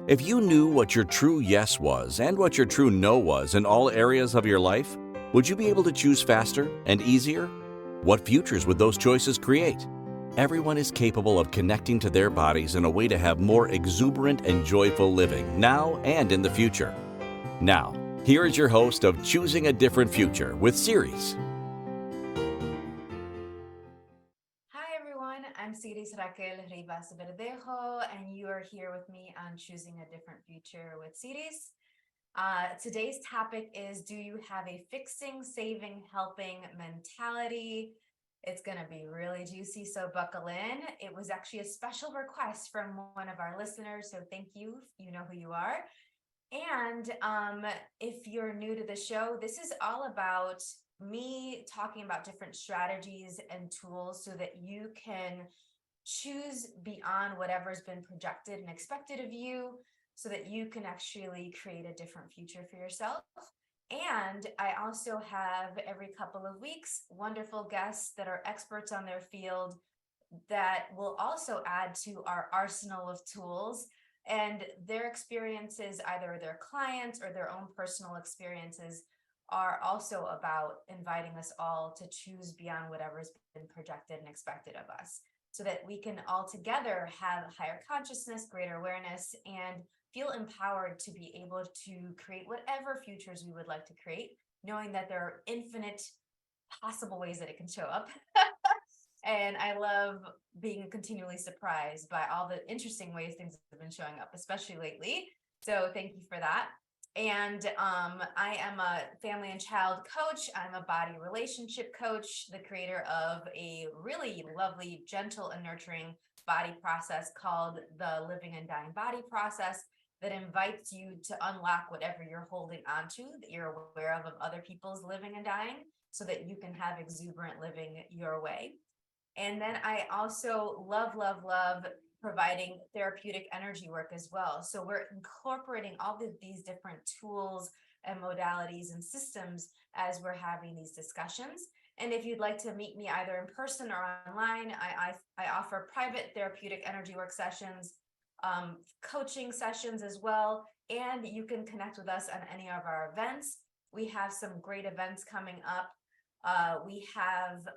If you knew what your true yes was and what your true no was in all areas of your life, would you be able to choose faster and easier? What futures would those choices create? Everyone is capable of connecting to their bodies in a way to have more exuberant and joyful living now and in the future. Now, here is your host of Choosing a Different Future with Siris. Hi everyone, I'm Siris Raquel Rivas-Verdejo, and you are here with me on Choosing a Different Future with Siris. Today's topic is, do you have a fixing, saving, helping mentality? It's going to be really juicy, so buckle in. It was actually a special request from one of our listeners, so thank you. You know who you are. And if you're new to the show, this is all about me talking about different strategies and tools so that you can choose beyond whatever's been projected and expected of you so that you can actually create a different future for yourself. And I also have every couple of weeks wonderful guests that are experts on their field that will also add to our arsenal of tools, and their experiences, either their clients or their own personal experiences, are also about inviting us all to choose beyond whatever's been projected and expected of us so that we can all together have higher consciousness, greater awareness, and feel empowered to be able to create whatever futures we would like to create, knowing that there are infinite possible ways that it can show up. And I love being continually surprised by all the interesting ways things have been showing up, especially lately. So thank you for that. And I am a family and child coach. I'm a body relationship coach, the creator of a really lovely, gentle, and nurturing body process called the Living and Dying Body Process that invites you to unlock whatever you're holding onto that you're aware of other people's living and dying so that you can have exuberant living your way. And then I also love providing therapeutic energy work as well. So we're incorporating all of these different tools and modalities and systems as we're having these discussions. And if you'd like to meet me either in person or online, I offer private therapeutic energy work sessions, coaching sessions as well. And you can connect with us on any of our events. We have some great events coming up. We have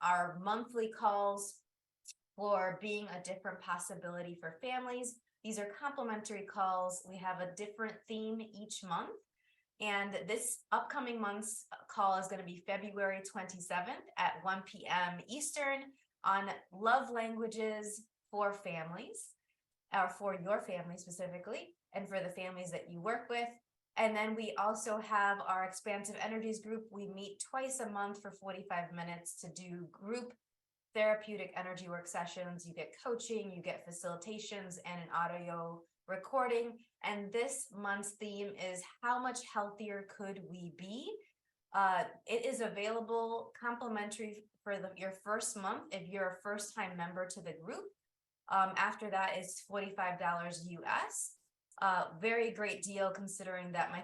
our monthly calls for being a different possibility for families. These are complimentary calls. We have a different theme each month. And this upcoming month's call is going to be February 27th at 1 p.m. Eastern on love languages for families, or for your family specifically, and for the families that you work with. And then we also have our Expansive Energies group. We meet twice a month for 45 minutes to do group therapeutic energy work sessions. You get coaching, you get facilitations, and an audio recording. And this month's theme is, how much healthier could we be? It is available complimentary for your first month if you're a first-time member to the group. After that is $45 US. Very great deal considering that my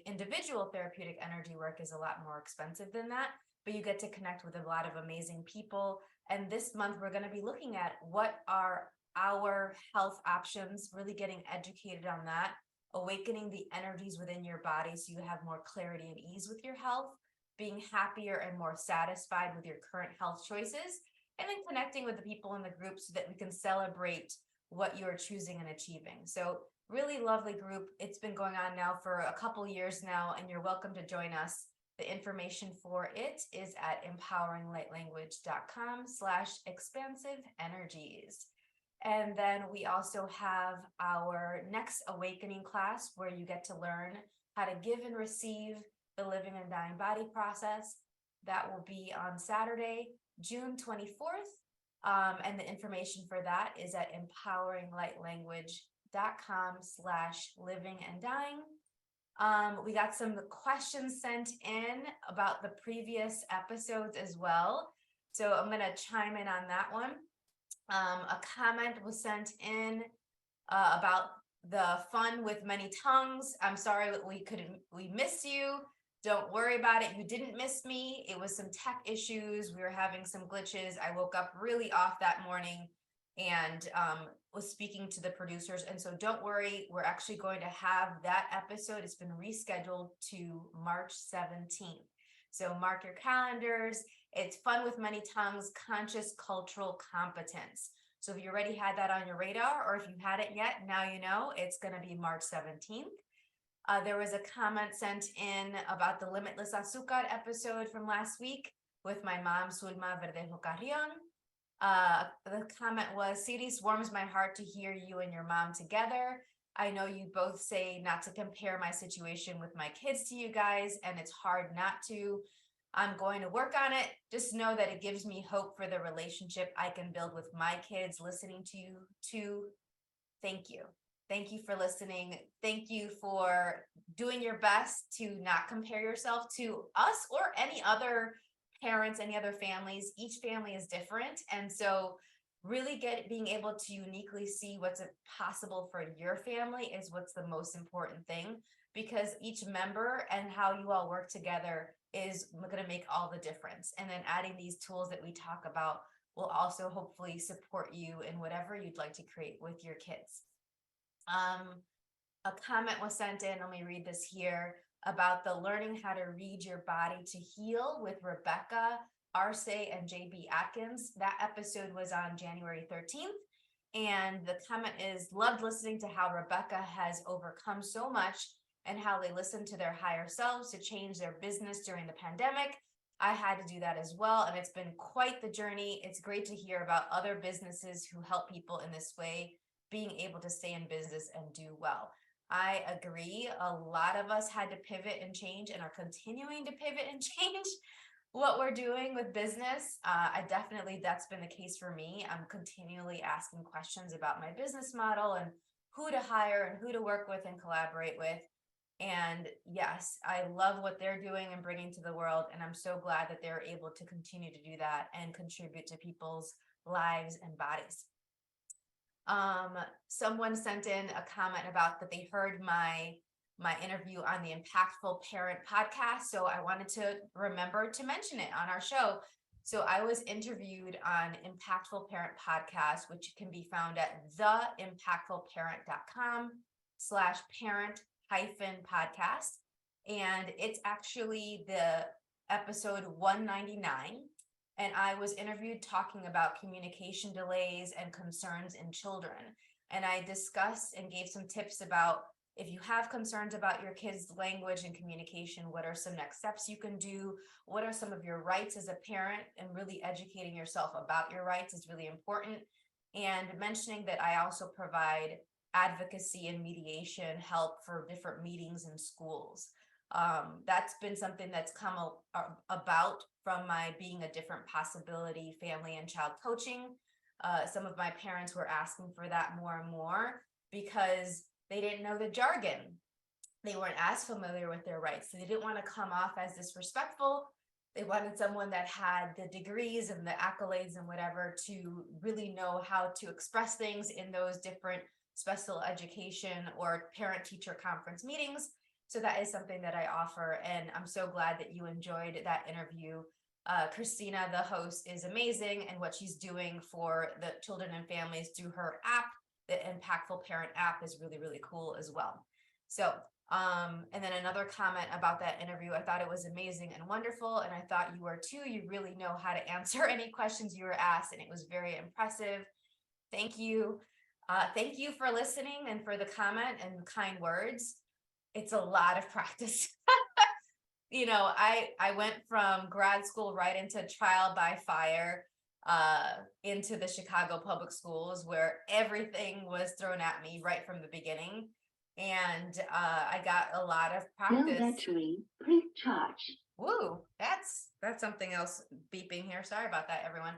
individual therapeutic energy work is a lot more expensive than that, but you get to connect with a lot of amazing people. And this month we're going to be looking at what are our health options, really getting educated on that, awakening the energies within your body so you have more clarity and ease with your health, being happier and more satisfied with your current health choices, and then connecting with the people in the group so that we can celebrate what you're choosing and achieving. So really lovely group. It's been going on now for a couple years now, and you're welcome to join us. The information for it is at empoweringlightlanguage.com/expansive energies. And then we also have our next awakening class where you get to learn how to give and receive the living and dying body process. That will be on Saturday, June 24th. And the information for that is at empoweringlightlanguage.com/living and dying. We got some questions sent in about the previous episodes as well. So I'm going to chime in on that one. A comment was sent in about the fun with many tongues. I'm sorry we missed you. Don't worry about it. You didn't miss me. It was some tech issues. We were having some glitches. I woke up really off that morning and was speaking to the producers. And so don't worry, we're actually going to have that episode. It's been rescheduled to March 17th. So mark your calendars. It's fun with many tongues, conscious cultural competence. So if you already had that on your radar, or if you hadn't yet, now you know it's going to be March 17th. There was a comment sent in about the Limitless Azúcar episode from last week with my mom, Sulma Verdejo Carrion. The comment was, Siris, warms my heart to hear you and your mom together. I know you both say not to compare my situation with my kids to you guys, and it's hard not to. I'm going to work on it. Just know that it gives me hope for the relationship I can build with my kids. Listening to you too. Thank you. Thank you for listening. Thank you for doing your best to not compare yourself to us or any other parents, any other families. Each family is different. And so really being able to uniquely see what's possible for your family is what's the most important thing, because each member and how you all work together is going to make all the difference. And then adding these tools that we talk about will also hopefully support you in whatever you'd like to create with your kids. A comment was sent in, let me read this here, about the learning how to read your body to heal with Rebecca Arce and JB Atkins. That episode was on January 13th. And the comment is, loved listening to how Rebecca has overcome so much and how they listened to their higher selves to change their business during the pandemic. I had to do that as well, and it's been quite the journey. It's great to hear about other businesses who help people in this way, being able to stay in business and do well. I agree. A lot of us had to pivot and change and are continuing to pivot and change what we're doing with business. That's been the case for me. I'm continually asking questions about my business model and who to hire and who to work with and collaborate with. And yes, I love what they're doing and bringing to the world. And I'm so glad that they're able to continue to do that and contribute to people's lives and bodies. Someone sent in a comment about that they heard my interview on the Impactful Parent podcast. So I wanted to remember to mention it on our show. So I was interviewed on Impactful Parent podcast, which can be found at theimpactfulparent.com/parent-podcast. And it's actually the episode 199. And I was interviewed talking about communication delays and concerns in children. And I discussed and gave some tips about if you have concerns about your kids' language and communication, what are some next steps you can do? What are some of your rights as a parent? And really educating yourself about your rights is really important. And mentioning that I also provide advocacy and mediation help for different meetings in schools. That's been something that's come about from my being a different possibility family and child coaching. Some of my parents were asking for that more and more because they didn't know the jargon. They weren't as familiar with their rights. So they didn't want to come off as disrespectful. They wanted someone that had the degrees and the accolades and whatever to really know how to express things in those different special education or parent-teacher conference meetings. So that is something that I offer, and I'm so glad that you enjoyed that interview. Christina, the host, is amazing, and what she's doing for the children and families through her app, the Impactful Parent app, is really, really cool as well. So, and then another comment about that interview, I thought it was amazing and wonderful, and I thought you were too. You really know how to answer any questions you were asked, and it was very impressive. Thank you. Thank you for listening and for the comment and kind words. It's a lot of practice. I went from grad school right into trial by fire, into the Chicago public schools where everything was thrown at me right from the beginning. And I got a lot of practice. No battery, please charge. Woo, that's something else beeping here. Sorry about that, everyone.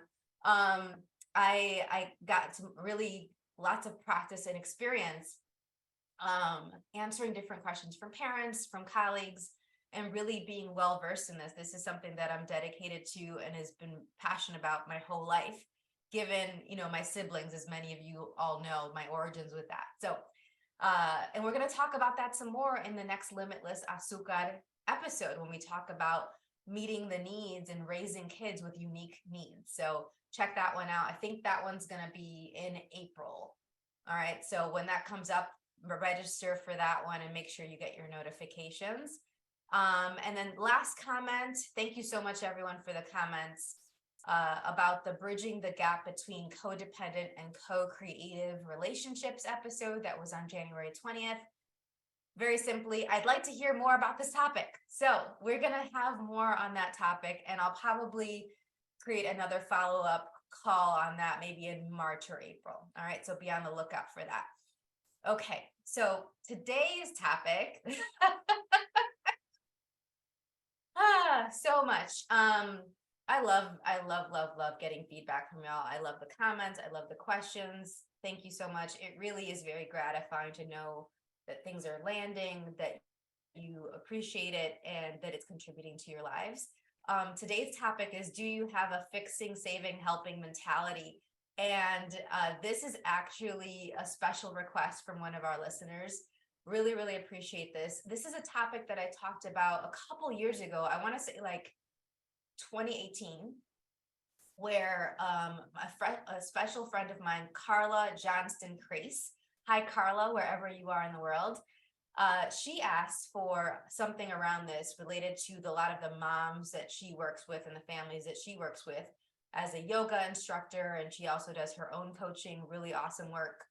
I got some really lots of practice and experience answering different questions from parents, from colleagues, and really being well versed in this. This is something that I'm dedicated to and has been passionate about my whole life, given, my siblings, as many of you all know, my origins with that. So, and we're going to talk about that some more in the next Limitless Azúcar episode when we talk about meeting the needs and raising kids with unique needs. So check that one out. I think that one's going to be in April. All right. So when that comes up, register for that one and make sure you get your notifications. And then last comment, thank you so much everyone for the comments about the bridging the gap between codependent and co-creative relationships episode that was on January 20th. Very simply, I'd like to hear more about this topic. So we're going to have more on that topic, and I'll probably create another follow-up call on that maybe in March or April. All right, so be on the lookout for that. Okay, so today's topic, so much. I love getting feedback from y'all. I love the comments. I love the questions. Thank you so much. It really is very gratifying to know that things are landing, that you appreciate it, and that it's contributing to your lives. Today's topic is, do you have a fixing, saving, helping mentality? And this is actually a special request from one of our listeners. Really, really appreciate this. This is a topic that I talked about a couple years ago. I want to say like 2018, where a special friend of mine, Carla Johnston Crace. Hi, Carla, wherever you are in the world. She asked for something around this related to a lot of the moms that she works with and the families that she works with as a yoga instructor. And she also does her own coaching, really awesome work.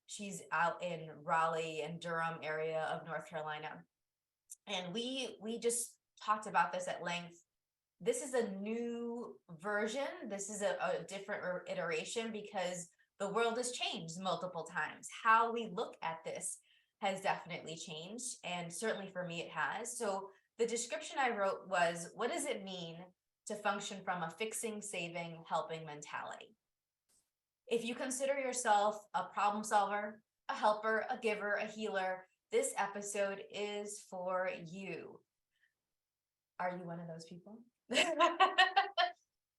She's out in Raleigh and Durham area of North Carolina. And we just talked about this at length. This is a new version. This is a different iteration because the world has changed multiple times. How we look at this has definitely changed. And certainly for me, it has. So the description I wrote was, what does it mean to function from a fixing, saving, helping mentality? If you consider yourself a problem solver, a helper, a giver, a healer, this episode is for you. Are you one of those people? And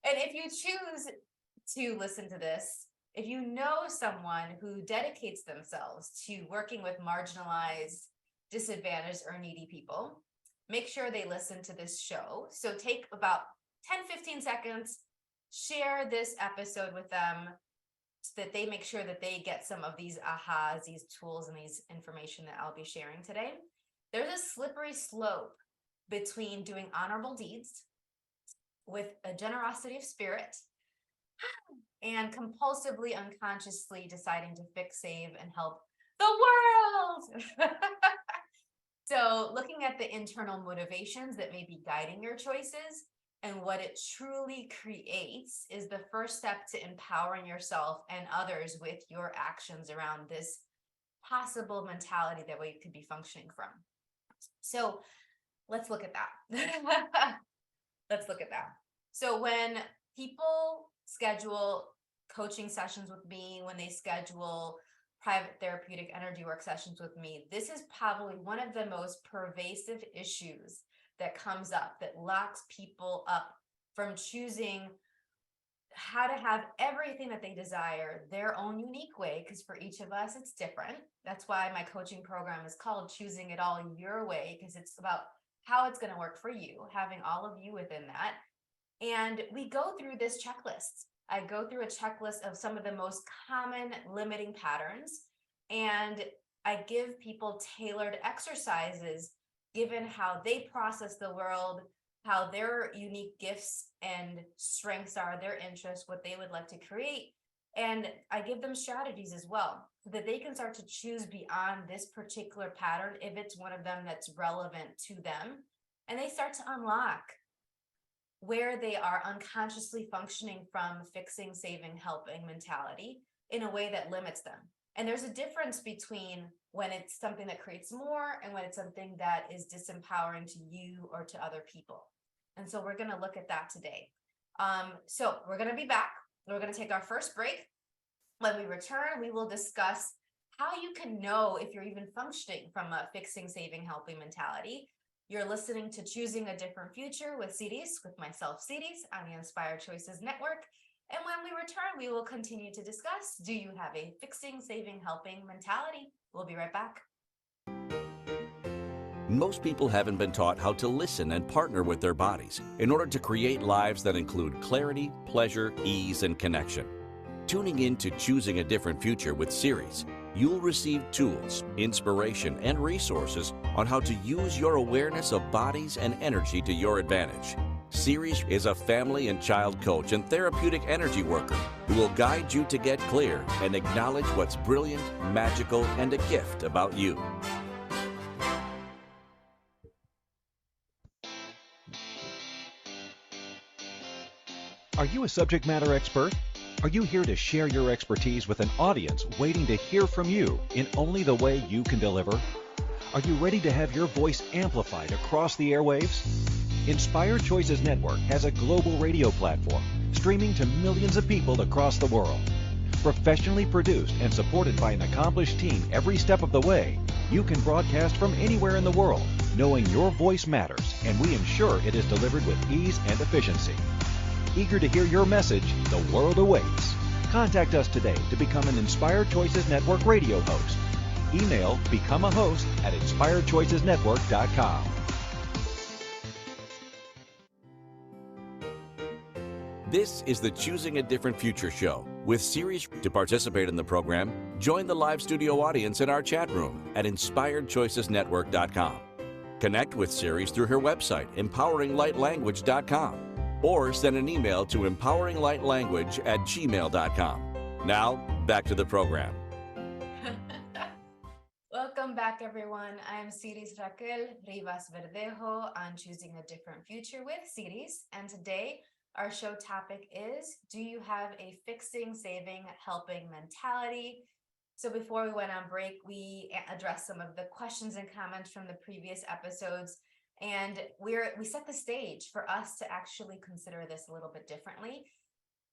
if you choose to listen to this, if you know someone who dedicates themselves to working with marginalized, disadvantaged, or needy people, make sure they listen to this show. So take about 10-15 seconds, share this episode with them so that they make sure that they get some of these ahas, these tools, and these information that I'll be sharing today. There's a slippery slope between doing honorable deeds with a generosity of spirit and compulsively, unconsciously deciding to fix, save, and help the world. So looking at the internal motivations that may be guiding your choices and what it truly creates is the first step to empowering yourself and others with your actions around this possible mentality that we could be functioning from. So let's look at that. Let's look at that. So when people schedule coaching sessions with me, when they schedule private therapeutic energy work sessions with me, this is probably one of the most pervasive issues that comes up that locks people up from choosing how to have everything that they desire their own unique way, because for each of us it's different. That's why my coaching program is called Choosing It All Your Way, because it's about how it's going to work for you, having all of you within that. And we go through this checklist. I go through a checklist of some of the most common limiting patterns, and I give people tailored exercises given how they process the world, how their unique gifts and strengths are, their interests, what they would like to create. And I give them strategies as well so that they can start to choose beyond this particular pattern if it's one of them that's relevant to them. And they start to unlock where they are unconsciously functioning from fixing, saving, helping mentality in a way that limits them. And there's a difference between when it's something that creates more and when it's something that is disempowering to you or to other people. And so we're going to look at that today. So we're going to be back. We're going to take our first break. When we return, we will discuss how you can know if you're even functioning from a fixing, saving, helping mentality. You're listening to Choosing a Different Future with Siris, with myself, Siris, on the Inspired Choices Network. And when we return, we will continue to discuss, do you have a fixing, saving, helping mentality? We'll be right back. Most people haven't been taught how to listen and partner with their bodies in order to create lives that include clarity, pleasure, ease, and connection. tuning in to Choosing a Different Future with Siris, you'll receive tools, inspiration, and resources on how to use your awareness of bodies and energy to your advantage. Siris is a family and child coach and therapeutic energy worker who will guide you to get clear and acknowledge what's brilliant, magical, and a gift about you. Are you a subject matter expert? Are you here to share your expertise with an audience waiting to hear from you in only the way you can deliver? Are you ready to have your voice amplified across the airwaves? Inspired Choices Network has a global radio platform streaming to millions of people across the world. Professionally produced and supported by an accomplished team every step of the way, you can broadcast from anywhere in the world, knowing your voice matters, and we ensure it is delivered with ease and efficiency. Eager to hear your message, the world awaits. Contact us today to become an Inspired Choices Network radio host. Email becomeahost@inspiredchoicesnetwork.com. This is the Choosing a Different Future show with Siris. To participate in the program, join the live studio audience in our chat room at inspiredchoicesnetwork.com. Connect with Siris through her website, empoweringlightlanguage.com, or send an email to empoweringlightlanguage@gmail.com. Now, back to the program. Welcome back, everyone. I'm Siris Raquel Rivas-Verdejo on Choosing a Different Future with Siris. And today, our show topic is, do you have a fixing, saving, helping mentality? So before we went on break, we addressed some of the questions and comments from the previous episodes. And we set the stage for us to actually consider this a little bit differently.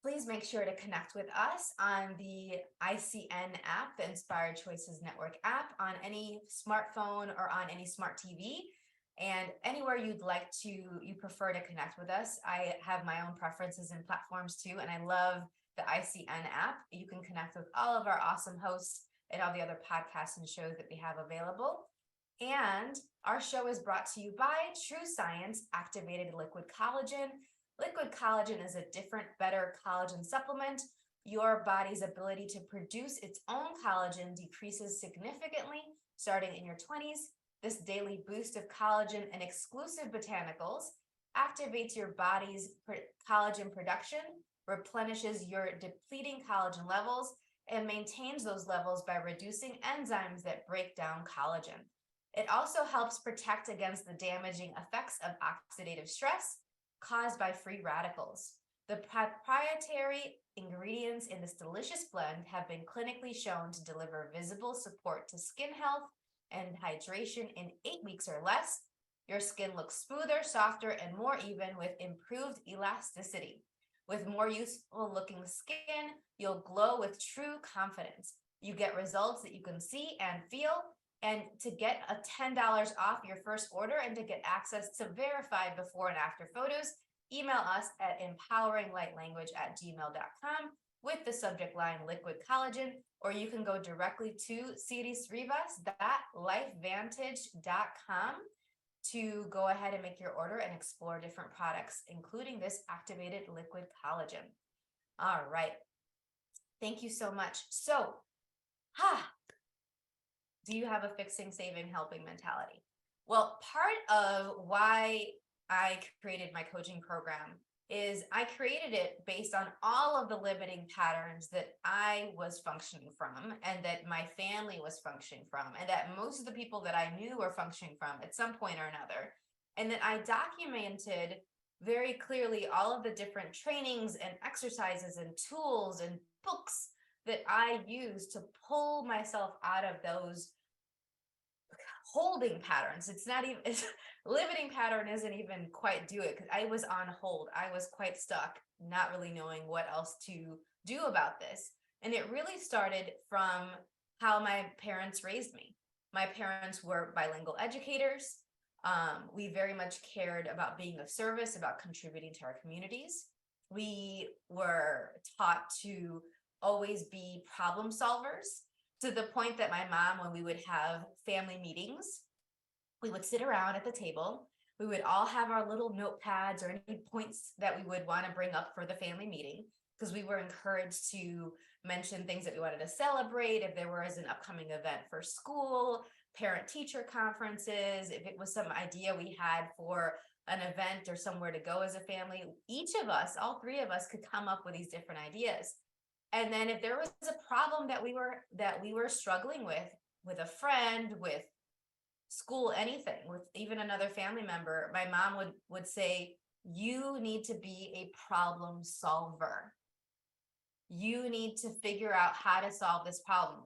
Please make sure to connect with us on the ICN app, the Inspired Choices Network app, on any smartphone or on any smart TV. And anywhere you prefer to connect with us. I have my own preferences and platforms too, and I love the ICN app. You can connect with all of our awesome hosts and all the other podcasts and shows that we have available. And our show is brought to you by True Science Activated Liquid Collagen. Liquid collagen is a different, better collagen supplement. Your body's ability to produce its own collagen decreases significantly starting in your 20s. This daily boost of collagen and exclusive botanicals activates your body's collagen production, replenishes your depleting collagen levels, and maintains those levels by reducing enzymes that break down collagen. It also helps protect against the damaging effects of oxidative stress caused by free radicals. The proprietary ingredients in this delicious blend have been clinically shown to deliver visible support to skin health and hydration in 8 weeks or less. Your skin looks smoother, softer, and more even with improved elasticity. With more useful looking skin, you'll glow with true confidence. You get results that you can see and feel. And to get a $10 off your first order and to get access to verified before and after photos, email us at empoweringlightlanguage@gmail.com with the subject line liquid collagen, or you can go directly to sirisrivas.lifevantage.com to go ahead and make your order and explore different products, including this activated liquid collagen. All right. Thank you so much. So, do you have a fixing, saving, helping mentality? Well, part of why I created my coaching program is I created it based on all of the limiting patterns that I was functioning from and that my family was functioning from and that most of the people that I knew were functioning from at some point or another. And that I documented very clearly all of the different trainings and exercises and tools and books that I used to pull myself out of those holding patterns. It's not even limiting pattern isn't even quite do it because I was on hold. I was quite stuck, not really knowing what else to do about this. And it really started from how my parents raised me. My parents were bilingual educators. We very much cared about being of service, about contributing to our communities. We were taught to always be problem solvers, to the point that my mom, when we would have family meetings, we would sit around at the table. We would all have our little notepads or any points that we would want to bring up for the family meeting. because we were encouraged to mention things that we wanted to celebrate. If there was an upcoming event for school, parent-teacher conferences, if it was some idea we had for an event or somewhere to go as a family, each of us, all three of us, could come up with these different ideas. And then if there was a problem that we were struggling with a friend, with school, anything, with even another family member, my mom would say, you need to be a problem solver. You need to figure out how to solve this problem.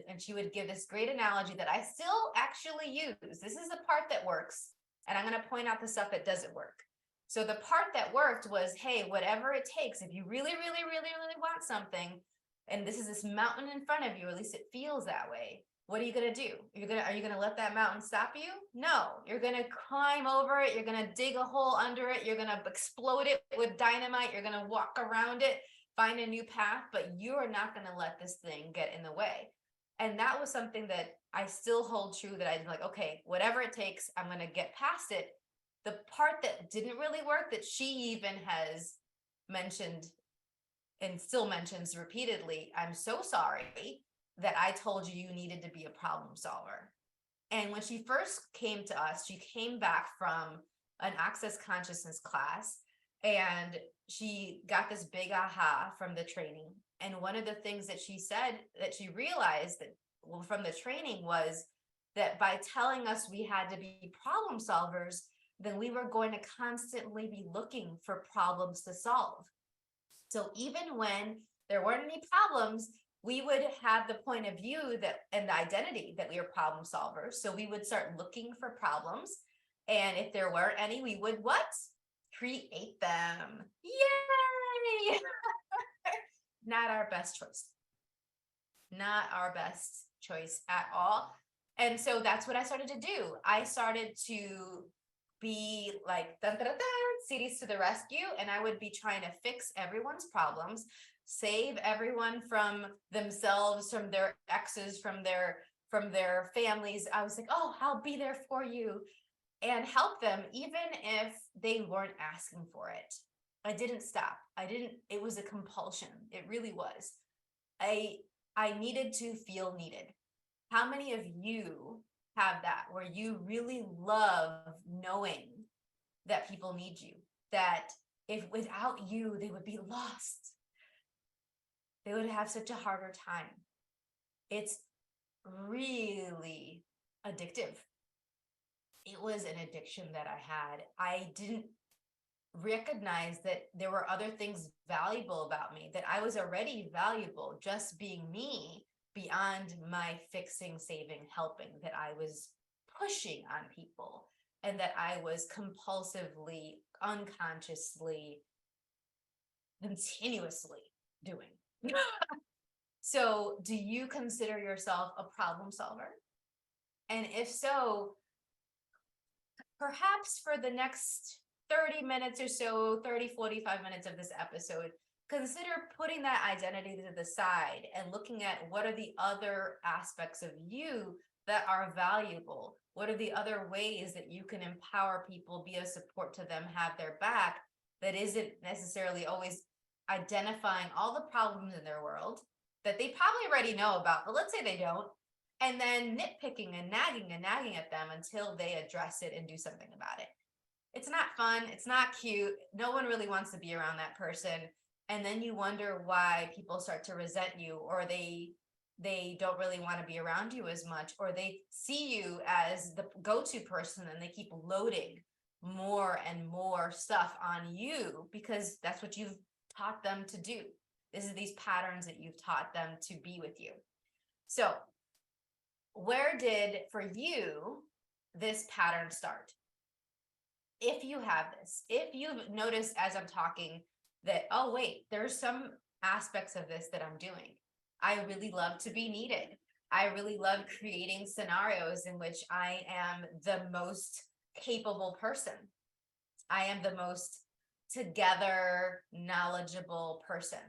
And she would give this great analogy that I still actually use. This is the part that works. And I'm going to point out the stuff that doesn't work. So the part that worked was, hey, whatever it takes, if you really, really, really, really want something, and this is this mountain in front of you, or at least it feels that way, what are you going to do? Are you going to let that mountain stop you? No, you're going to climb over it. You're going to dig a hole under it. You're going to explode it with dynamite. You're going to walk around it, find a new path, but you are not going to let this thing get in the way. And that was something that I still hold true, that I'm like, okay, whatever it takes, I'm going to get past it. The part that didn't really work, that she even has mentioned and still mentions repeatedly, I'm so sorry that I told you you needed to be a problem solver. And when she first came to us, she came back from an access consciousness class, and she got this big aha from the training. And one of the things that she said that she realized that, well, from the training, was that by telling us we had to be problem solvers, then we were going to constantly be looking for problems to solve. So even when there weren't any problems, we would have the point of view that, and the identity that we were problem solvers. So we would start looking for problems. And if there weren't any, we would what? Create them. Yay! Not our best choice. Not our best choice at all. And so that's what I started to do. I started to be like, dun, dun, dun, dun, Siris to the rescue. And I would be trying to fix everyone's problems, save everyone from themselves, from their exes, from their families. I was like, oh, I'll be there for you and help them, even if they weren't asking for it. I didn't stop. It was a compulsion. It really was. I needed to feel needed. How many of you have that, where you really love knowing that people need you, that if without you, they would be lost? They would have such a harder time. It's really addictive. It was an addiction that I had. I didn't recognize that there were other things valuable about me, that I was already valuable just being me, beyond my fixing, saving, helping, that I was pushing on people, and that I was compulsively, unconsciously, continuously doing. So do you consider yourself a problem solver? And if so, perhaps for the next 30 minutes or so, 45 minutes of this episode, consider putting that identity to the side and looking at what are the other aspects of you that are valuable. What are the other ways that you can empower people, be a support to them, have their back, that isn't necessarily always identifying all the problems in their world that they probably already know about, but let's say they don't, and then nitpicking and nagging at them until they address it and do something about it. It's not fun. It's not cute. No one really wants to be around that person. And then you wonder why people start to resent you, or they don't really want to be around you as much, or they see you as the go-to person and they keep loading more and more stuff on you because that's what you've taught them to do. This is these patterns that you've taught them to be with you. So where did, for you, this pattern start? If you have this, if you've noticed as I'm talking that, oh, wait, there's some aspects of this that I'm doing. I really love to be needed. I really love creating scenarios in which I am the most capable person. I am the most together, knowledgeable person.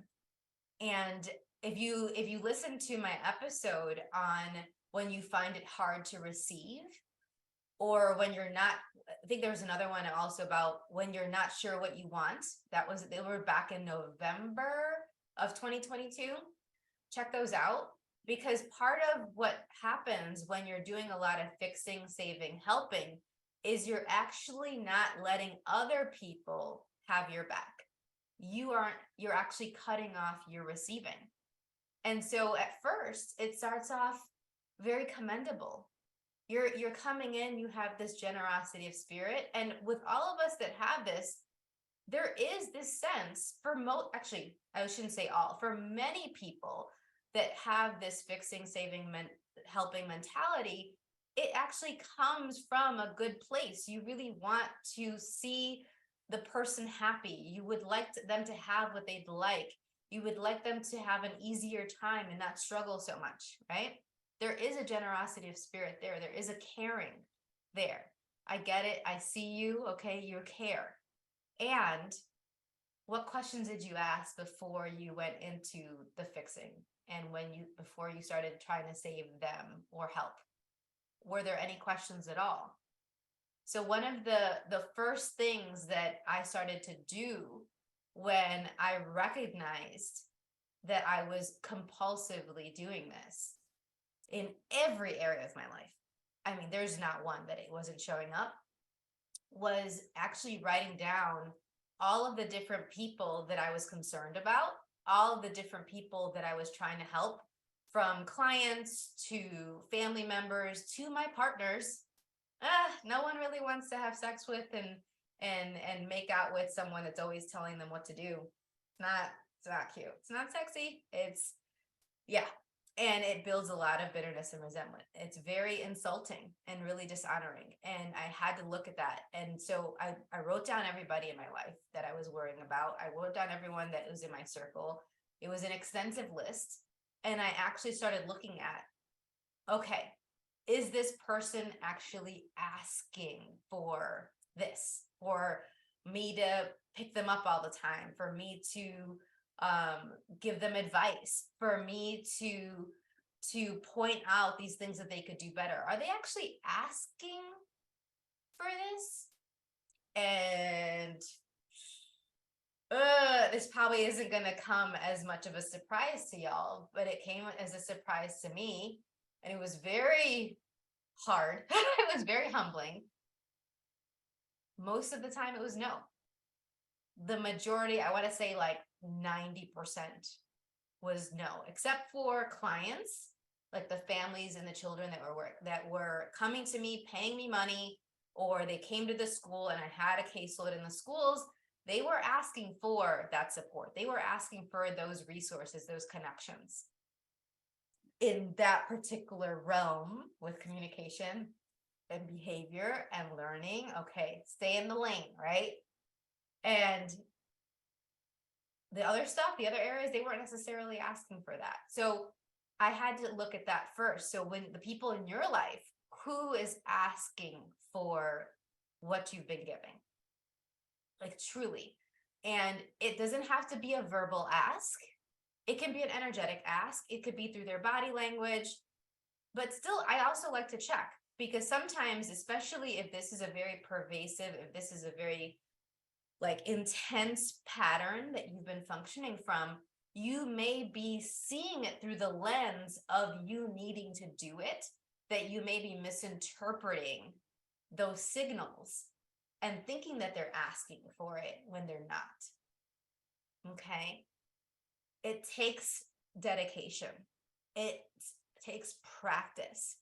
And if you listen to my episode on when you find it hard to receive, or when you're not, I think there was another one also about when you're not sure what you want. They were back in November. of 2022. Check those out, because part of what happens when you're doing a lot of fixing, saving, helping is you're actually not letting other people have your back. You're actually cutting off your receiving. And so at first it starts off very commendable. You're coming in, you have this generosity of spirit. And with all of us that have this, there is this sense for actually, I shouldn't say all, for many people that have this fixing, saving, helping mentality, it actually comes from a good place. You really want to see the person happy. You would like them to have what they'd like. You would like them to have an easier time and not struggle so much, right? There is a generosity of spirit there. There is a caring there. I get it. I see you. Okay, you care. And what questions did you ask before you went into the fixing, and before you started trying to save them or help? Were there any questions at all? So one of the first things that I started to do when I recognized that I was compulsively doing this in every area of my life, I mean, there's not one that it wasn't showing up, was actually writing down all of the different people that I was concerned about, all of the different people that I was trying to help, from clients to family members to my partners. No one really wants to have sex with and make out with someone that's always telling them what to do. It's not cute. It's not sexy. Yeah. And it builds a lot of bitterness and resentment. It's very insulting and really dishonoring. And I had to look at that. And so I wrote down everybody in my life that I was worrying about. I wrote down everyone that was in my circle. It was an extensive list. And I actually started looking at, okay, is this person actually asking for this, for me to pick them up all the time, for me to give them advice, for me to point out these things that they could do better? Are they actually asking for this? And this probably isn't going to come as much of a surprise to y'all, but it came as a surprise to me, and it was very hard. It was very humbling. Most of the time it was no. The majority, I want to say like 90% was no, except for clients, like the families and the children that were coming to me, paying me money, or they came to the school and I had a caseload in the schools. They were asking for that support. They were asking for those resources, those connections. In that particular realm with communication and behavior and learning, okay, stay in the lane, right? And the other stuff, the other areas, they weren't necessarily asking for that. So I had to look at that first. So when the people in your life, who is asking for what you've been giving? Like truly. And it doesn't have to be a verbal ask. It can be an energetic ask. It could be through their body language. But still, I also like to check, because sometimes, especially if this is a very pervasive, if this is a very like intense pattern that you've been functioning from, you may be seeing it through the lens of you needing to do it, that you may be misinterpreting those signals and thinking that they're asking for it when they're not. Okay. It takes dedication. It takes practice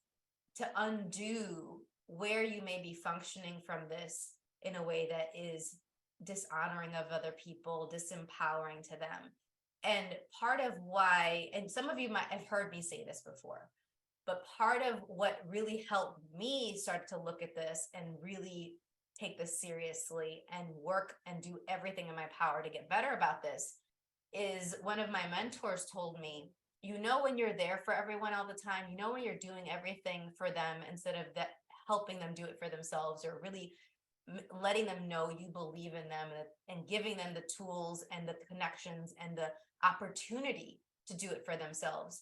to undo where you may be functioning from this in a way that is dishonoring of other people, disempowering to them. And part of why, and some of you might have heard me say this before, but part of what really helped me start to look at this and really take this seriously and work and do everything in my power to get better about this is one of my mentors told me, you know, when you're there for everyone all the time, you know, when you're doing everything for them instead of that helping them do it for themselves, or really letting them know you believe in them and giving them the tools and the connections and the opportunity to do it for themselves,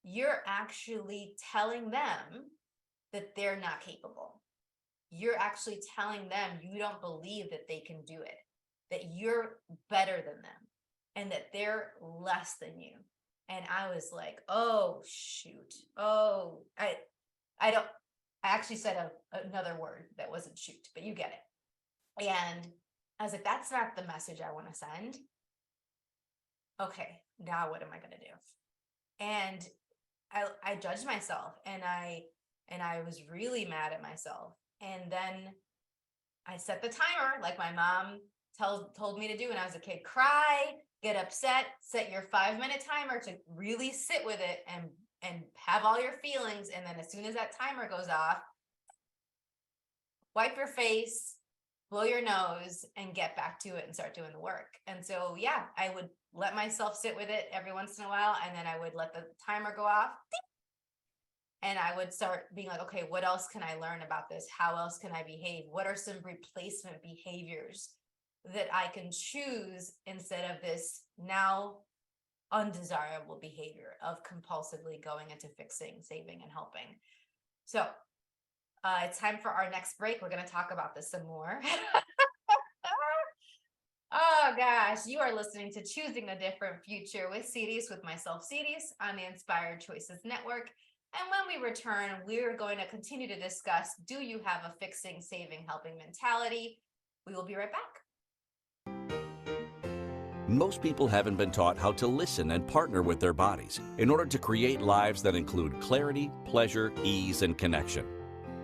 you're actually telling them that they're not capable. You're actually telling them you don't believe that they can do it, that you're better than them. and that they're less than you. And I was like, oh shoot. Oh, I actually said another word that wasn't shoot, but you get it. And I was like, that's not the message I want to send. Okay, now what am I going to do? And I judged myself, and I was really mad at myself. And then I set the timer like my mom told me to do when I was a kid. Cry, get upset, set your 5-minute timer to really sit with it and have all your feelings. And then as soon as that timer goes off, wipe your face, blow your nose, and get back to it and start doing the work. And so, yeah, I would let myself sit with it every once in a while, and then I would let the timer go off. And I would start being like, okay, what else can I learn about this? How else can I behave? What are some replacement behaviors that I can choose instead of this now undesirable behavior of compulsively going into fixing, saving, and helping? So it's time for our next break. We're going to talk about this some more. Oh gosh, you are listening to Choosing a Different Future with Siris, with myself, Siris, on the Inspired Choices Network. And when we return, we're going to continue to discuss, do you have a fixing, saving, helping mentality? We will be right back. Most people haven't been taught how to listen and partner with their bodies in order to create lives that include clarity, pleasure, ease, and connection.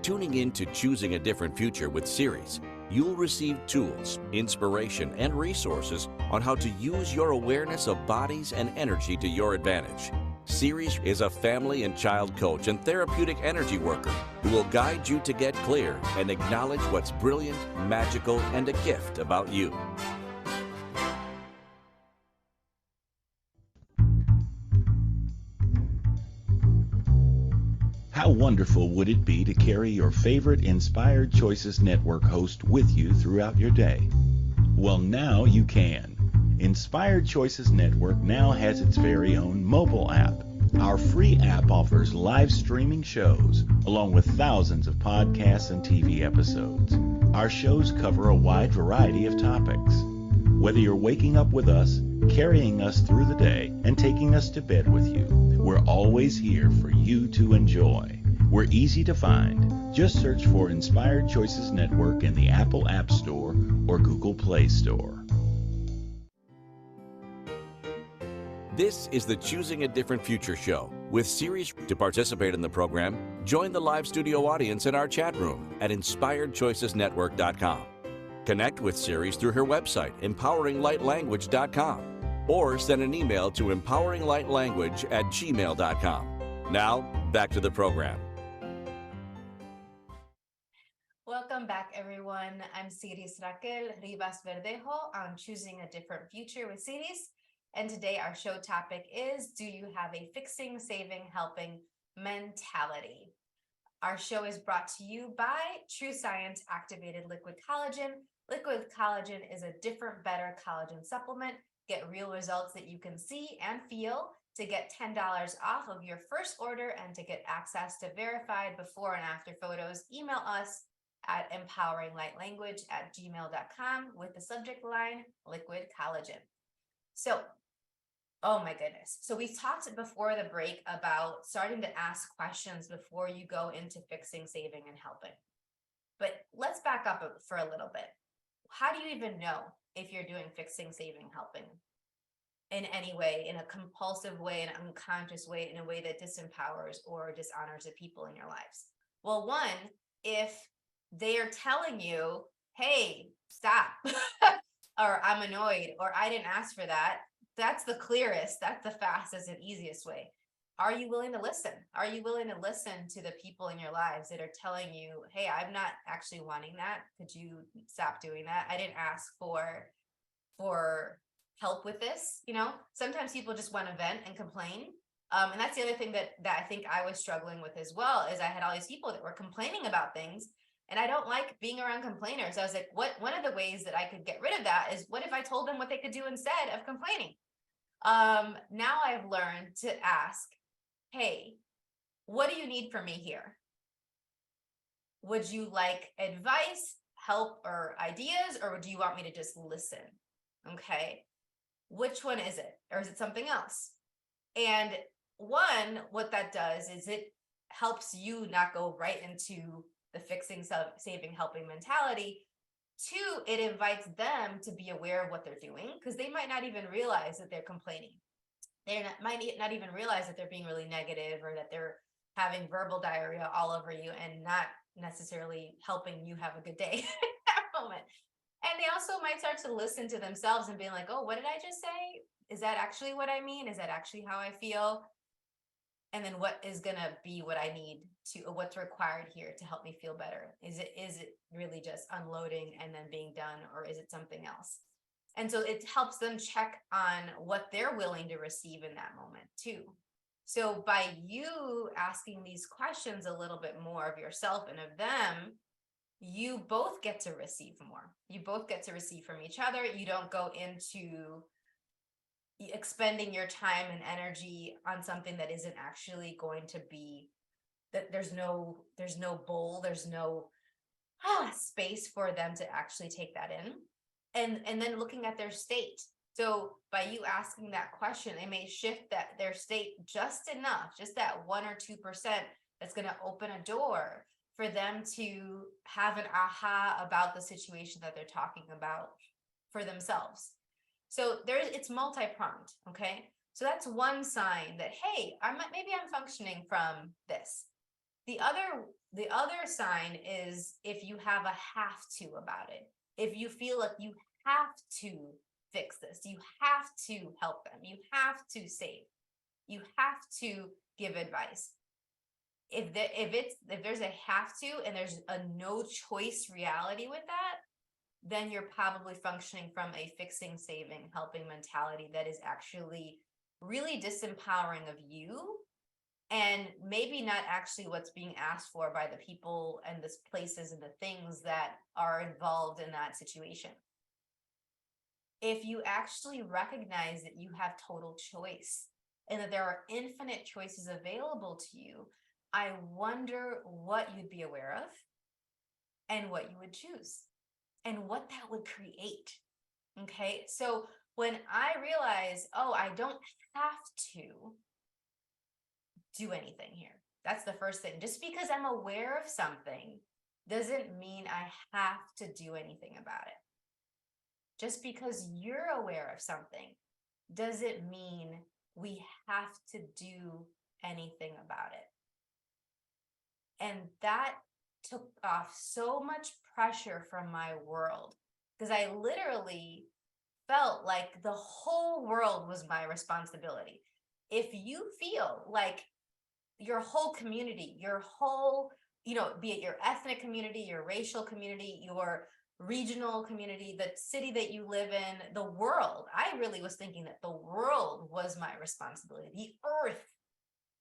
Tuning in to Choosing a Different Future with Siris, you'll receive tools, inspiration, and resources on how to use your awareness of bodies and energy to your advantage. Siris is a family and child coach and therapeutic energy worker who will guide you to get clear and acknowledge what's brilliant, magical, and a gift about you. How wonderful would it be to carry your favorite Inspired Choices Network host with you throughout your day? Well, now you can. Inspired Choices Network now has its very own mobile app. Our free app offers live streaming shows, along with thousands of podcasts and TV episodes. Our shows cover a wide variety of topics. Whether you're waking up with us, carrying us through the day, and taking us to bed with you, we're always here for you to enjoy. We're easy to find. Just search for Inspired Choices Network in the Apple App Store or Google Play Store. This is the Choosing a Different Future show with Siris. To participate in the program, join the live studio audience in our chat room at inspiredchoicesnetwork.com. Connect with Siris through her website, empoweringlightlanguage.com, or send an email to empoweringlightlanguage@gmail.com. Now, back to the program. Welcome back, everyone. I'm Siris Raquel Rivas-Verdejo on Choosing a Different Future with Siris. And today our show topic is, do you have a fixing, saving, helping mentality? Our show is brought to you by True Science Activated Liquid Collagen. Liquid collagen is a different, better collagen supplement. Get real results that you can see and feel. To get $10 off of your first order and to get access to verified before and after photos, email us at empoweringlightlanguage@gmail.com with the subject line liquid collagen. So, oh my goodness. So we talked before the break about starting to ask questions before you go into fixing, saving, and helping. But let's back up for a little bit. How do you even know if you're doing fixing, saving, helping in any way, in a compulsive way, in an unconscious way, in a way that disempowers or dishonors the people in your lives? Well, one, if they are telling you, hey, stop, or I'm annoyed, or I didn't ask for that, that's the clearest, that's the fastest and easiest way. Are you willing to listen? Are you willing to listen to the people in your lives that are telling you, hey, I'm not actually wanting that. Could you stop doing that? I didn't ask for help with this. You know, sometimes people just want to vent and complain. And that's the other thing that I think I was struggling with as well, is I had all these people that were complaining about things. And I don't like being around complainers. I was like, one of the ways that I could get rid of that is, what if I told them what they could do instead of complaining? Now I've learned to ask, hey, what do you need from me here? Would you like advice, help, or ideas, or do you want me to just listen? Okay. Which one is it? Or is it something else? And one, what that does is it helps you not go right into the fixing, saving, helping mentality. Two, it invites them to be aware of what they're doing, because they might not even realize that they're complaining. Might not even realize that they're being really negative, or that they're having verbal diarrhea all over you and not necessarily helping you have a good day at that moment. And they also might start to listen to themselves and be like, oh, what did I just say? Is that actually what I mean? Is that actually how I feel? And then what is going to be what I need to, or what's required here to help me feel better? Is it really just unloading and then being done, or is it something else? And so it helps them check on what they're willing to receive in that moment too. So by you asking these questions a little bit more of yourself and of them, you both get to receive more. You both get to receive from each other. You don't go into expending your time and energy on something that isn't actually going to be, that there's no bowl, there's no space for them to actually take that in. And then looking at their state. So by you asking that question, they may shift their state just enough, just that 1 or 2% that's going to open a door for them to have an aha about the situation that they're talking about for themselves. So it's multi-pronged, okay? So that's one sign that, hey, maybe I'm functioning from this. The other sign is if you have a have to about it. If you feel like you have to fix this, you have to help them, you have to save, you have to give advice. If there's a have to and there's a no choice reality with that, then you're probably functioning from a fixing, saving, helping mentality that is actually really disempowering of you, and maybe not actually what's being asked for by the people and the places and the things that are involved in that situation. If you actually recognize that you have total choice and that there are infinite choices available to you, I wonder what you'd be aware of and what you would choose and what that would create. Okay, so when I realize, oh, I don't have to do anything here. That's the first thing. Just because I'm aware of something doesn't mean I have to do anything about it. Just because you're aware of something doesn't mean we have to do anything about it. And that took off so much pressure from my world, because I literally felt like the whole world was my responsibility. If you feel like your whole community, your whole, be it your ethnic community, your racial community, your regional community, the city that you live in, the world, I really was thinking that the world was my responsibility, the earth.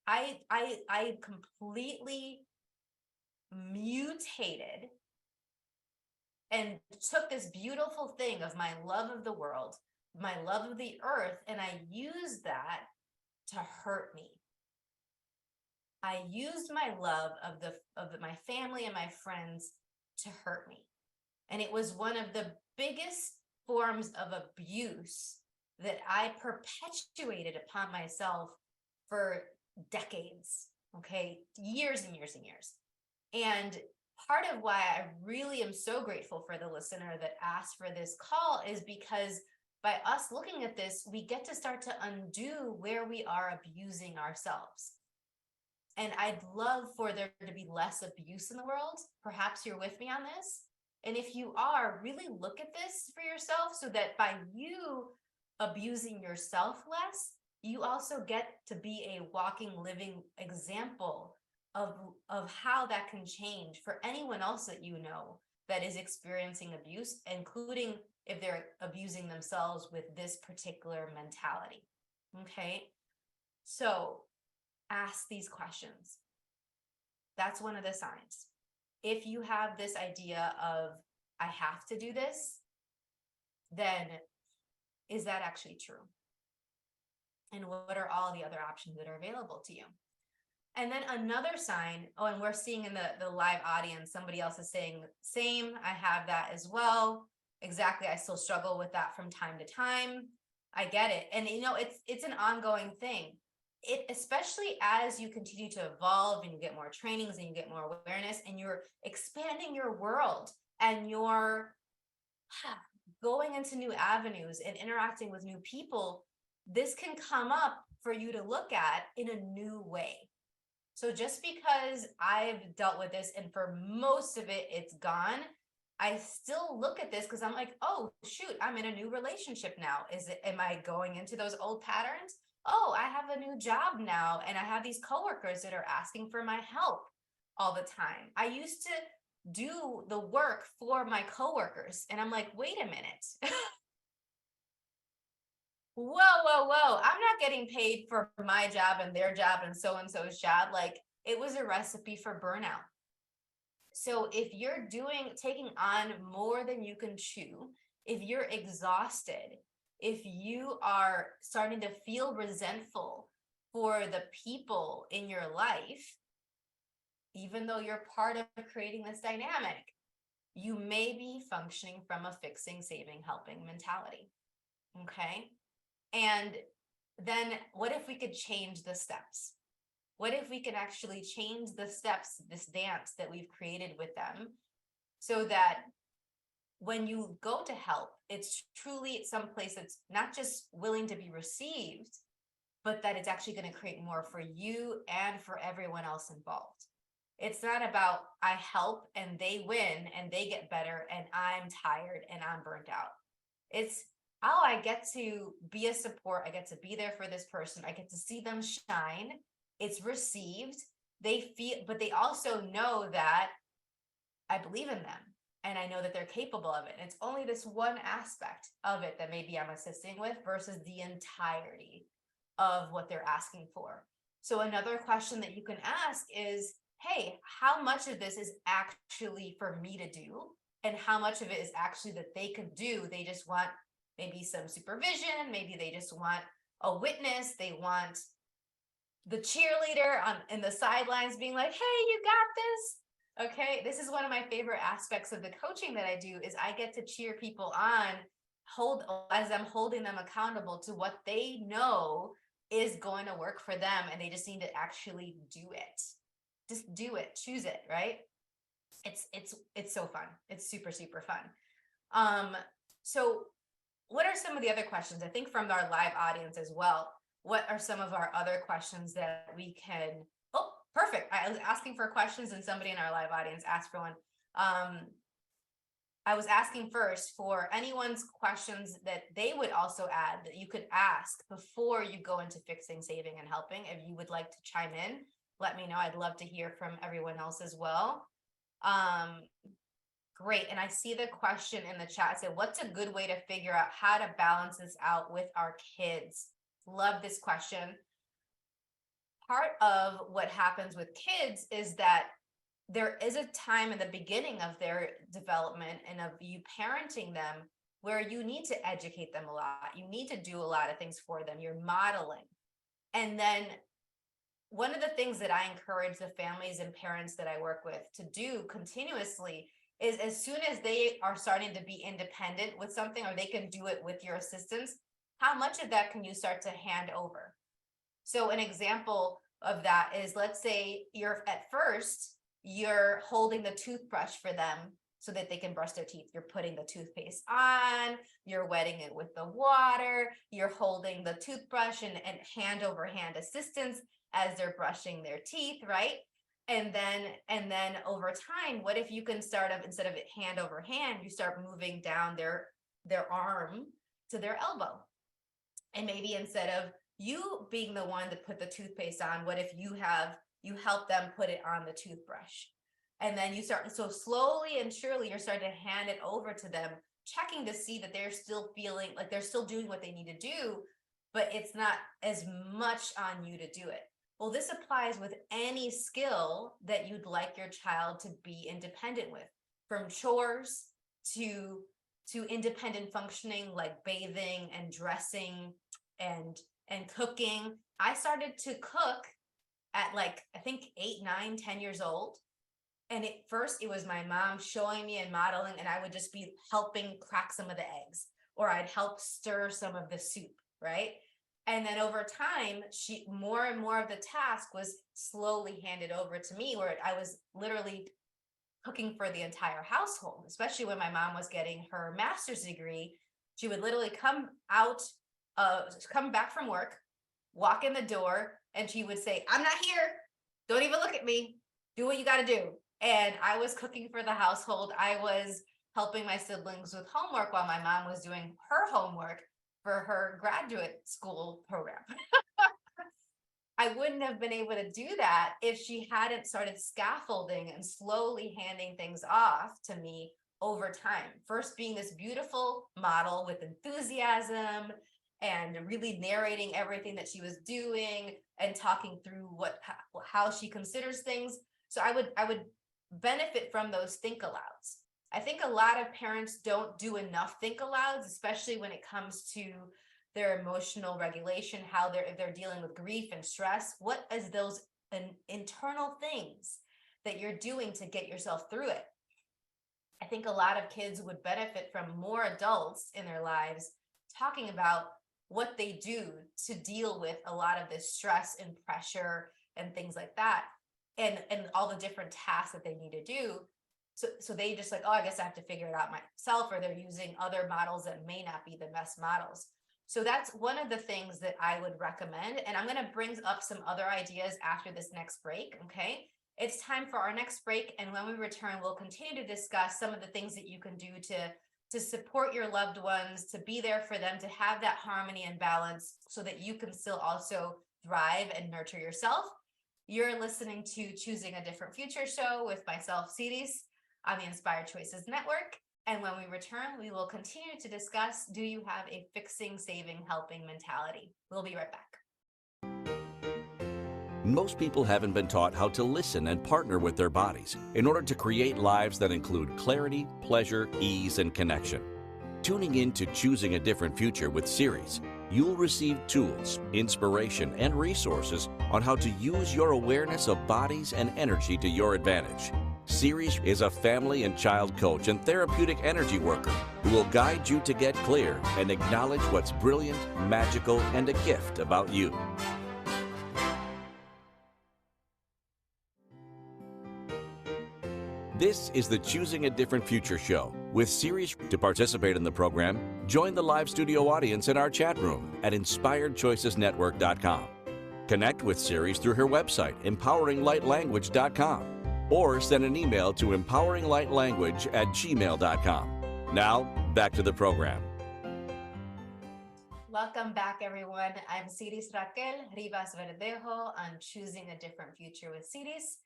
I completely mutated and took this beautiful thing of my love of the world, my love of the earth, and I used that to hurt me. I used my love of my family and my friends to hurt me. And it was one of the biggest forms of abuse that I perpetuated upon myself for decades, okay, years and years and years. And part of why I really am so grateful for the listener that asked for this call is because by us looking at this, we get to start to undo where we are abusing ourselves. And I'd love for there to be less abuse in the world. Perhaps you're with me on this. And if you are, really look at this for yourself, so that by you abusing yourself less, you also get to be a walking, living example of how that can change for anyone else that you know that is experiencing abuse, including if they're abusing themselves with this particular mentality. Okay, so ask these questions. That's one of the signs. If you have this idea of, I have to do this, then is that actually true? And what are all the other options that are available to you? And then another sign, and we're seeing in the live audience, somebody else is saying, same, I have that as well. Exactly, I still struggle with that from time to time. I get it. And it's an ongoing thing. It, especially as you continue to evolve and you get more trainings and you get more awareness and you're expanding your world and you're going into new avenues and interacting with new people, this can come up for you to look at in a new way. So just because I've dealt with this and for most of it, it's gone, I still look at this because I'm like, oh, shoot, I'm in a new relationship now. Am I going into those old patterns? Oh, I have a new job now and I have these coworkers that are asking for my help all the time. I used to do the work for my coworkers and I'm like, wait a minute. Whoa. I'm not getting paid for my job and their job and so-and-so's job. Like, it was a recipe for burnout. So if you're taking on more than you can chew, if you're exhausted, if you are starting to feel resentful for the people in your life, even though you're part of creating this dynamic, you may be functioning from a fixing, saving, helping mentality. Okay. And then what if we could change the steps? What if we can actually change the steps, this dance that we've created with them, so that when you go to help, it's truly someplace that's not just willing to be received, but that it's actually going to create more for you and for everyone else involved. It's not about I help and they win and they get better and I'm tired and I'm burnt out. It's, oh, I get to be a support. I get to be there for this person. I get to see them shine. It's received. They feel, but they also know that I believe in them and I know that they're capable of it. And it's only this one aspect of it that maybe I'm assisting with versus the entirety of what they're asking for. So another question that you can ask is, hey, how much of this is actually for me to do? And how much of it is actually that they could do? They just want maybe some supervision. Maybe they just want a witness. They want the cheerleader in the sidelines being like, hey, you got this. Okay, this is one of my favorite aspects of the coaching that I do is I get to cheer people on, as I'm holding them accountable to what they know is going to work for them, and they just need to actually do it. Just do it, choose it, right? It's so fun. It's super, super fun. So what are some of the other questions? I think from our live audience as well, what are some of our other questions that we can, oh, perfect. I was asking for questions and somebody in our live audience asked for one. I was asking first for anyone's questions that they would also add that you could ask before you go into fixing, saving, and helping. If you would like to chime in, let me know. I'd love to hear from everyone else as well. Great. And I see the question in the chat. It said, what's a good way to figure out how to balance this out with our kids? Love this question. Part of what happens with kids is that there is a time in the beginning of their development and of you parenting them where you need to educate them a lot. You need to do a lot of things for them. You're modeling. And then one of the things that I encourage the families and parents that I work with to do continuously is as soon as they are starting to be independent with something, or they can do it with your assistance, how much of that can you start to hand over? So an example of that is, let's say you're holding the toothbrush for them so that they can brush their teeth. You're putting the toothpaste on, you're wetting it with the water, you're holding the toothbrush and hand over hand assistance as they're brushing their teeth, right? And then over time, what if you can start up, instead of it hand over hand, you start moving down their arm to their elbow. And maybe instead of you being the one that put the toothpaste on, what if you help them put it on the toothbrush? And then you start, so slowly and surely you're starting to hand it over to them, checking to see that they're still feeling like they're still doing what they need to do, but it's not as much on you to do it. Well, this applies with any skill that you'd like your child to be independent with, from chores to independent functioning like bathing and dressing and cooking. I started to cook at like, I think 8, 9, 10 years old. And at first it was my mom showing me and modeling, and I would just be helping crack some of the eggs, or I'd help stir some of the soup. right? And then over time, more and more of the task was slowly handed over to me, where I was literally cooking for the entire household, especially when my mom was getting her master's degree. She would literally come back from work, walk in the door, and she would say, "I'm not here. Don't even look at me. Do what you got to do." And I was cooking for the household. I was helping my siblings with homework while my mom was doing her homework for her graduate school program. I wouldn't have been able to do that if she hadn't started scaffolding and slowly handing things off to me over time. First, being this beautiful model with enthusiasm and really narrating everything that she was doing and talking through how she considers things. So I would benefit from those think alouds. I think a lot of parents don't do enough think alouds, especially when it comes to their emotional regulation, how if they're dealing with grief and stress. What is those internal things that you're doing to get yourself through it? I think a lot of kids would benefit from more adults in their lives talking about what they do to deal with a lot of this stress and pressure and things like that, and all the different tasks that they need to do. So they just like, oh, I guess I have to figure it out myself, or they're using other models that may not be the best models. So that's one of the things that I would recommend. And I'm going to bring up some other ideas after this next break. Okay. It's time for our next break. And when we return, we'll continue to discuss some of the things that you can do to support your loved ones, to be there for them, to have that harmony and balance so that you can still also thrive and nurture yourself. You're listening to Choosing a Different Future show with myself, Siris, on the Inspired Choices Network. And when we return, we will continue to discuss, do you have a fixing, saving, helping mentality? We'll be right back. Most people haven't been taught how to listen and partner with their bodies in order to create lives that include clarity, pleasure, ease, and connection. Tuning in to Choosing a Different Future with Siris, you'll receive tools, inspiration, and resources on how to use your awareness of bodies and energy to your advantage. Siris is a family and child coach and therapeutic energy worker who will guide you to get clear and acknowledge what's brilliant, magical, and a gift about you. This is the Choosing a Different Future show with Siris. To participate in the program, join the live studio audience in our chat room at inspiredchoicesnetwork.com. Connect with Siris through her website, empoweringlightlanguage.com. or send an email to empoweringlightlanguage@gmail.com. Now, back to the program. Welcome back, everyone. I'm Siris Raquel Rivas-Verdejo on Choosing a Different Future with Siris.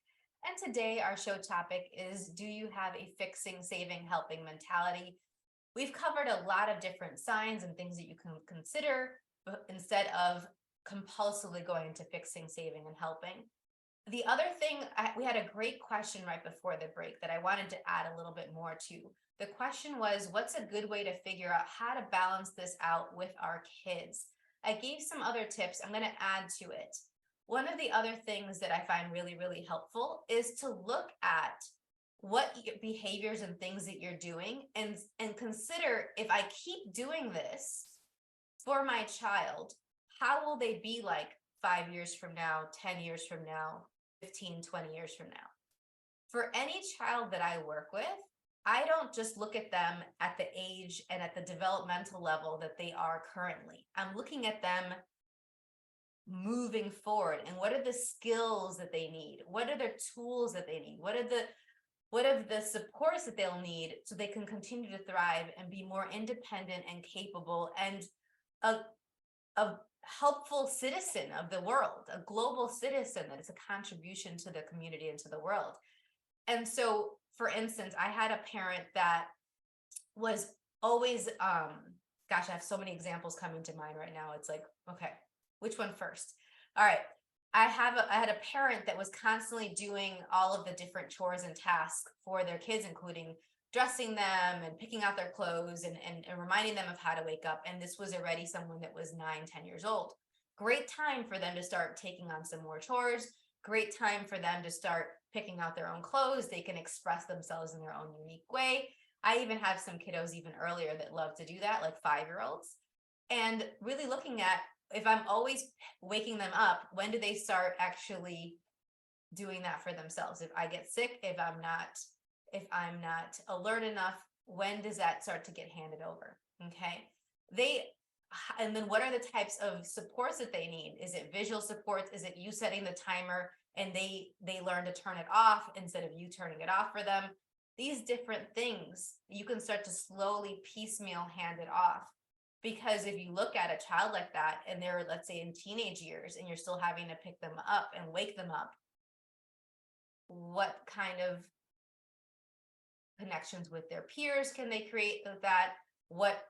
And today our show topic is, do you have a fixing, saving, helping mentality? We've covered a lot of different signs and things that you can consider instead of compulsively going into fixing, saving, and helping. The other thing, we had a great question right before the break that I wanted to add a little bit more to. The question was, what's a good way to figure out how to balance this out with our kids? I gave some other tips. I'm going to add to it. One of the other things that I find really, really helpful is to look at what behaviors and things that you're doing and consider, if I keep doing this for my child, how will they be like 5 years from now, 10 years from now, 15, 20 years from now? For any child that I work with, I don't just look at them at the age and at the developmental level that they are currently. I'm looking at them moving forward, and what are the skills that they need? What are the tools that they need? What are the supports that they'll need so they can continue to thrive and be more independent and capable and a helpful citizen of the world, a global citizen that is a contribution to the community and to the world. And so, for instance, I had a parent that was always, gosh, I have so many examples coming to mind right now. It's like, okay, which one first? All right. I had a parent that was constantly doing all of the different chores and tasks for their kids, including dressing them and picking out their clothes and reminding them of how to wake up. And this was already someone that was 9, 10 years old. Great time for them to start taking on some more chores. Great time for them to start picking out their own clothes. They can express themselves in their own unique way. I even have some kiddos even earlier that love to do that, like 5-year-olds. And really looking at, if I'm always waking them up, when do they start actually doing that for themselves? If I get sick, if I'm not alert enough, when does that start to get handed over? Okay. And then what are the types of supports that they need? Is it visual supports? Is it you setting the timer and they learn to turn it off instead of you turning it off for them? These different things, you can start to slowly piecemeal hand it off. Because if you look at a child like that and they're, let's say, in teenage years, and you're still having to pick them up and wake them up, what kind of connections with their peers can they create with that?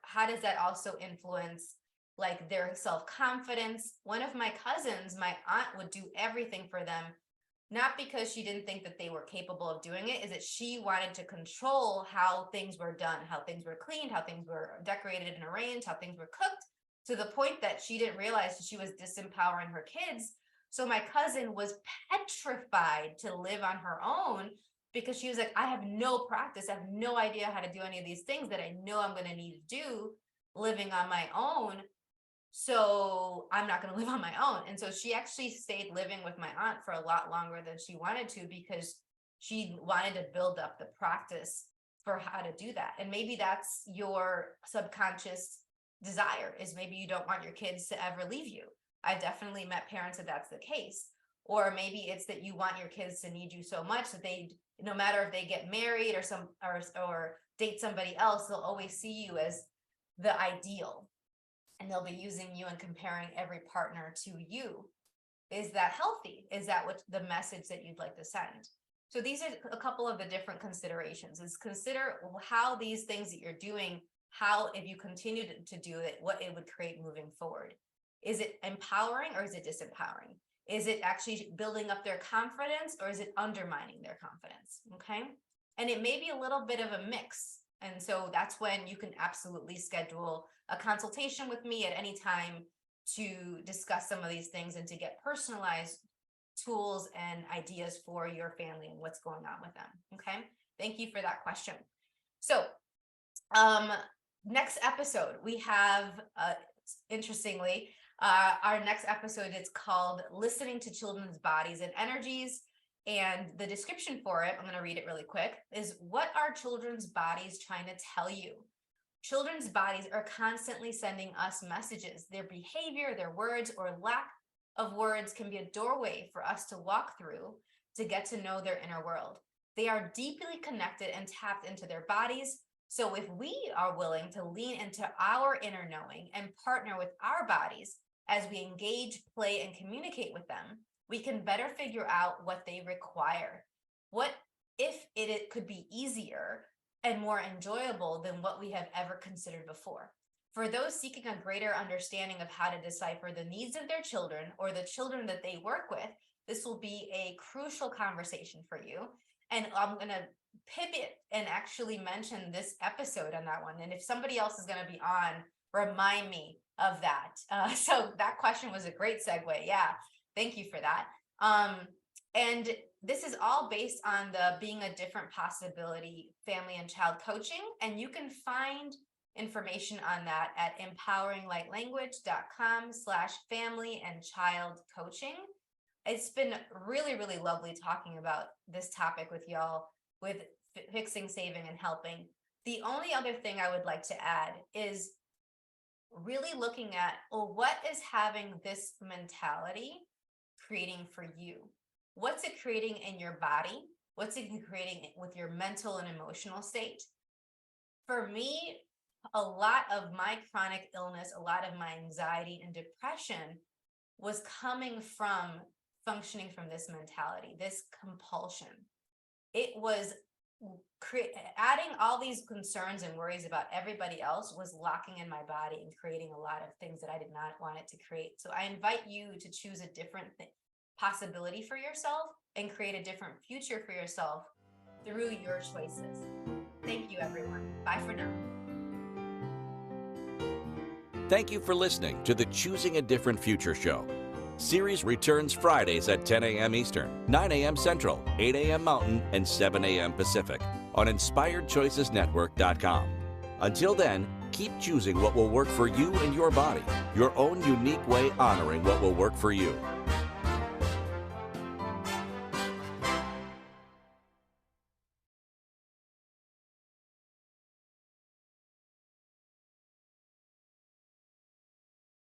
How does that also influence like their self-confidence? One of my cousins, my aunt would do everything for them, not because she didn't think that they were capable of doing it, is that she wanted to control how things were done, how things were cleaned, how things were decorated and arranged, how things were cooked, to the point that she didn't realize that she was disempowering her kids. So my cousin was petrified to live on her own because she was like, I have no practice. I have no idea how to do any of these things that I know I'm going to need to do living on my own. So I'm not going to live on my own. And so she actually stayed living with my aunt for a lot longer than she wanted to, because she wanted to build up the practice for how to do that. And maybe that's your subconscious desire, is maybe you don't want your kids to ever leave you. I've definitely met parents that that's the case. Or maybe it's that you want your kids to need you so much that they, no matter if they get married or date somebody else, they'll always see you as the ideal. And they'll be using you and comparing every partner to you. Is that healthy? Is that what the message that you'd like to send? So these are a couple of the different considerations. Is consider how these things that you're doing, how, if you continue to do it, what it would create moving forward. Is it empowering or is it disempowering? Is it actually building up their confidence or is it undermining their confidence? Okay. And it may be a little bit of a mix. And so that's when you can absolutely schedule a consultation with me at any time to discuss some of these things and to get personalized tools and ideas for your family and what's going on with them. Okay. Thank you for that question. So, next episode, we have, interestingly, our next episode is called Listening to Children's Bodies and Energies. And the description for it, I'm going to read it really quick, is what are children's bodies trying to tell you? Children's bodies are constantly sending us messages. Their behavior, their words, or lack of words can be a doorway for us to walk through to get to know their inner world. They are deeply connected and tapped into their bodies. So if we are willing to lean into our inner knowing and partner with our bodies as we engage, play, and communicate with them, we can better figure out what they require. What if it could be easier and more enjoyable than what we have ever considered before? For those seeking a greater understanding of how to decipher the needs of their children or the children that they work with, this will be a crucial conversation for you. And I'm going to pivot and actually mention this episode on that one. And if somebody else is going to be on, remind me of that. So that question was a great segue. Yeah. Thank you for that. And this is all based on the Being a Different Possibility family and child coaching. And you can find information on that at empoweringlightlanguage.com/family and child coaching. It's been really, really lovely talking about this topic with y'all, with fixing, saving, and helping. The only other thing I would like to add is really looking at, well, what is having this mentality creating for you? What's it creating in your body? What's it creating with your mental and emotional state? For me, a lot of my chronic illness, a lot of my anxiety and depression was coming from functioning from this mentality, this compulsion. It was adding all these concerns and worries about everybody else was locking in my body and creating a lot of things that I did not want it to create. So I invite you to choose a different possibility for yourself and create a different future for yourself through your choices. Thank you, everyone. Bye for now. Thank you for listening to the Choosing a Different Future show. Siris returns Fridays at 10 a.m. Eastern, 9 a.m. Central, 8 a.m. Mountain, and 7 a.m. Pacific on InspiredChoicesNetwork.com. Until then, Keep choosing what will work for you and your body, your own unique way honoring what will work for you.